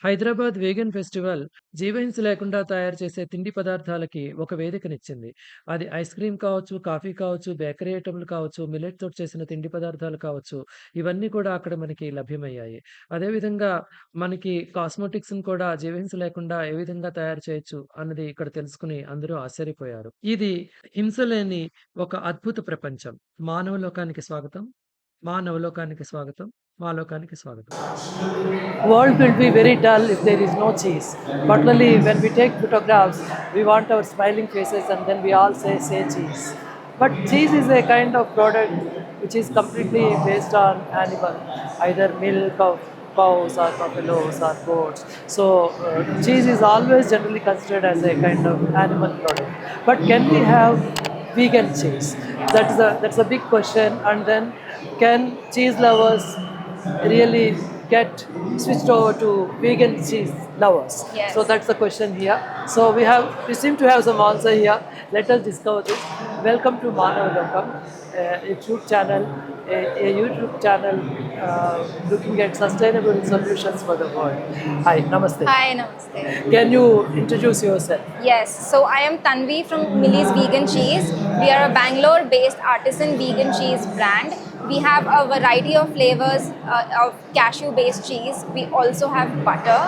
Hyderabad vegan festival జీవహింస లేకుండా తయారు చేసే తిండి పదార్థాలకి ఒక వేదికనిచ్చింది. అది ఐస్ క్రీమ్ కావచ్చు, కాఫీ కావచ్చు, బేకరీ ఐటెమ్‌లు కావచ్చు, మిల్లెట్‌తోటి చేసిన తిండి పదార్థాలు కావచ్చు, ఇవన్నీ కూడా అక్కడ మనకి లభ్యమయ్యాయి. అదేవిధంగా మనకి కాస్మోటిక్స్‌ని కూడా జీవహింస లేకుండా ఏ విధంగా తయారు చేయొచ్చు అన్నది ఇక్కడ తెలుసుకొని అందరూ ఆశ్చర్యపోయారు. ఇది హింస లేని ఒక అద్భుత ప్రపంచం. మానవ లోకానికి స్వాగతం. మానవ లోకానికి స్వాగతం. మా లోకానికి స్వాగతం. World will be very dull if there is no cheese. Particularly when we take photographs, we want our smiling faces and then we all say cheese. But cheese is a kind of product which is completely based on animal, either milk of cows or buffaloes or goats. So cheese is always generally considered as a kind of animal product. But can we have vegan cheese? That's a big question. And then can cheese lovers really get switched over to vegan cheese lovers? Yes. So that's the question here. So we seem to have some answer here. Let us discover this. Welcome to Manav Lokam, a YouTube channel looking at sustainable solutions for the world. Hi, namaste. Hi, namaste. Can you introduce yourself? Yes, so I am Tanvi from Millie's Vegan Cheese. We are a Bangalore-based artisan vegan cheese brand. We have a variety of flavors of cashew-based cheese. We also have butter.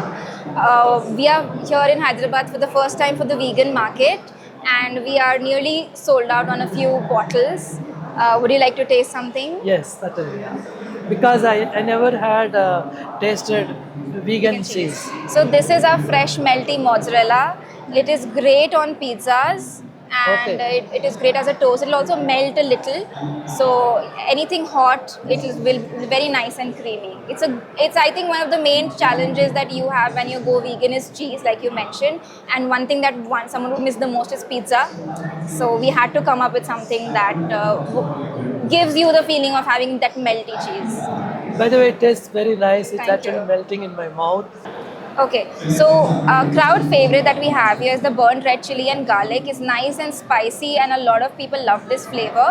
We are here in Hyderabad for the first time for the vegan market, and we are nearly sold out on a few bottles. Would you like to taste something? Yes, certainly. Yeah. Because I never had tasted vegan cheese. So this is our fresh melty mozzarella. It is great on pizzas, and Okay. it is great as a toast. It will also melt a little. So anything hot, will be very nice and creamy. It's I think one of the main challenges that you have when you go vegan is cheese, like you mentioned. And one thing that someone would miss the most is pizza. So we had to come up with something that gives you the feeling of having that melty cheese. By the way, it tastes very nice. It's Thank actually you. melting in my mouth. Okay, so crowd favorite that we have here is the burnt red chili and garlic. It's nice and spicy, and a lot of people love this flavor.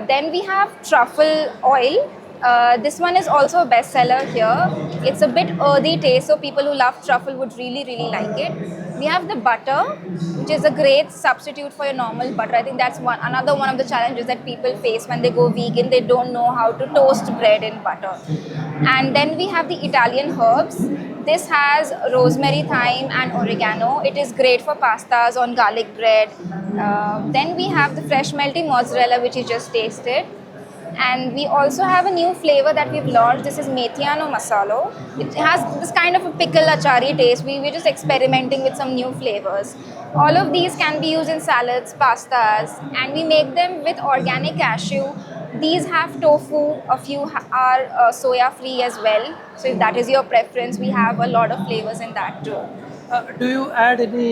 Then we have truffle oil. This one is also a bestseller here. It's a bit earthy taste, so people who love truffle would really like it. We have the butter, which is a great substitute for your normal butter. I think that's another one of the challenges that people face when they go vegan. They don't know how to toast bread in butter. And then we have the Italian herbs. This has rosemary, thyme, and oregano. It is great for pastas on garlic bread. Then we have the fresh melty mozzarella, which you just tasted. And we also have a new flavor that we've launched. This is Methiano Masalo. It has this kind of a pickle achari taste. We're just experimenting with some new flavors. All of these can be used in salads, pastas, and we make them with organic cashew. These have tofu, a few are soya free as well. So if that is your preference, we have a lot of flavors in that too. Do you add any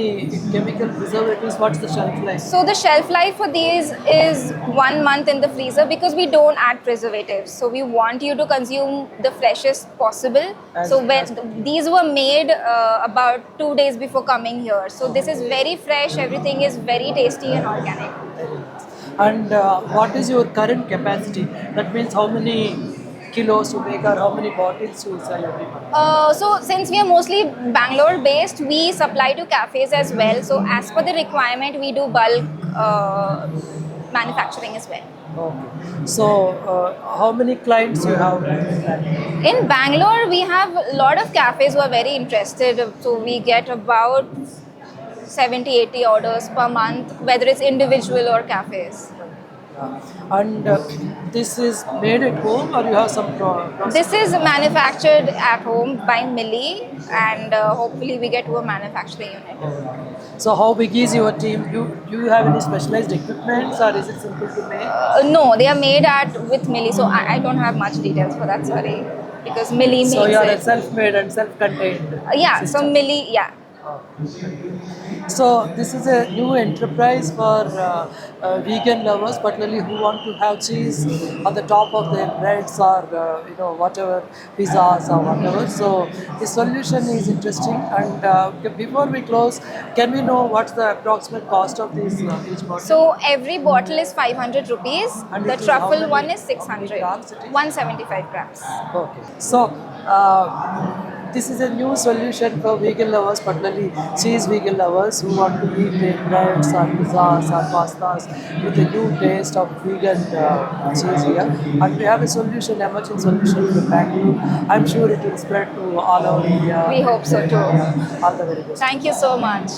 chemical preservatives? What's the shelf life? So the shelf life for these is 1 month in the freezer because we don't add preservatives. So we want you to consume the freshest possible. So when these were made about 2 days before coming here. So this is very fresh. Everything is very tasty and organic. Very nice. And what is your current capacity? That means how many kilos you make or how many bottles you sell every month? So since we are mostly Bangalore based, we supply to cafes as well. So as per the requirement, we do bulk manufacturing as well. Okay. So how many clients you have? In Bangalore, we have a lot of cafes who are very interested. So we get about 70-80 orders per month, whether it's individual or cafes. And this is made at home or you have some process? This is manufactured at home by Millie, and hopefully we get to a manufacturing unit. So how big is your team? Do you have any specialized equipment or is it simple to make? No, they are made with Millie, so I don't have much details for that, sorry, because Millie makes So you are a it. self-made and self-contained Yeah, so system. Millie, yeah. So this is a new enterprise for vegan lovers, particularly who want to have cheese on the top of their breads or whatever pizzas or whatever. So the solution is interesting. And before we close, can we know what's the approximate cost of this each bottle? So every bottle is 500 rupees. And The it is how truffle many- one is how many 600. grams it is? 175 grams. Okay. So this is a new solution for vegan lovers, particularly cheese vegan lovers who want to eat their breads or pizzas or pastas with a new taste of vegan cheese here. And we have a solution, emerging solution from Bangalore. I'm sure it will spread to all over India. We hope so too. All the very best. Thank you so much.